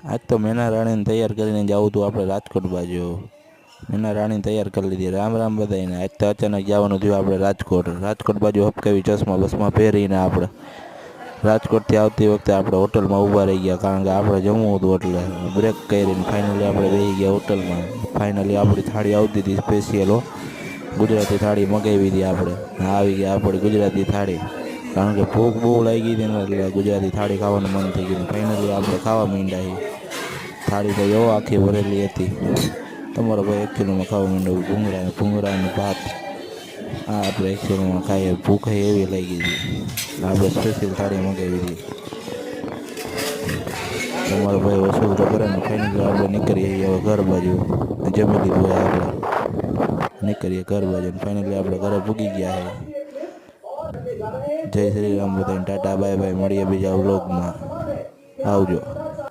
આજ તો મેના રાણીને તૈયાર કરીને જાવું હતું આપણે રાજકોટ બાજુ. મેના રાણીને તૈયાર કરી લીધી. રામ રામ બધાને. આજ તો અચાનક જવાનું થયું આપણે રાજકોટ બાજુ હપકાવી ચશ્મા બસમાં પહેરીને આપણે રાજકોટથી આવતી વખતે આપણે હોટલમાં ઊભા રહી ગયા, કારણ કે આપણે જમવું હતું. એટલે બ્રેક કરીને ફાઇનલી આપણે બેસી ગયા હોટલમાં. ફાઇનલી આપણી થાળી આવતી હતી સ્પેશિયલ ગુજરાતી થાળી મગાવી હતી આપણે. આવી ગયા આપણી ગુજરાતી થાળી, કારણ કે ભૂખ બહુ લાગી હતી ને, એટલે ગુજરાતી થાળી ખાવાનું મન થઈ ગયું. ફાઇનલી આપણે ખાવા માંડ્યા. થાળી તો એવો આખી ભરેલી હતી. તમારો ભાઈ એકચ્યુઅલીમાં ખાવા માંડ્યો ભૂંગળા અને ભાત. આ આપણે એકચ્યુઅલીમાં ખાઈએ, ભૂખ એવી લાગી હતી. આપણે સ્પેશિયલ થાળી મગાવી હતી. તમારો ભાઈ વસૂલ તો કરે ને. ફાઇનલી આપણે નીકળીએ હવે ઘર બાજુ. જમી લીધું હોય આપણે, નીકળીએ ઘર બાજુ. ફાઇનલી આપણે ઘરે પૂગી ગયા છે. જય શ્રી રામ બધાને. Tata bye bye. મળીએ બીજા વ્લોગમાં. આવજો.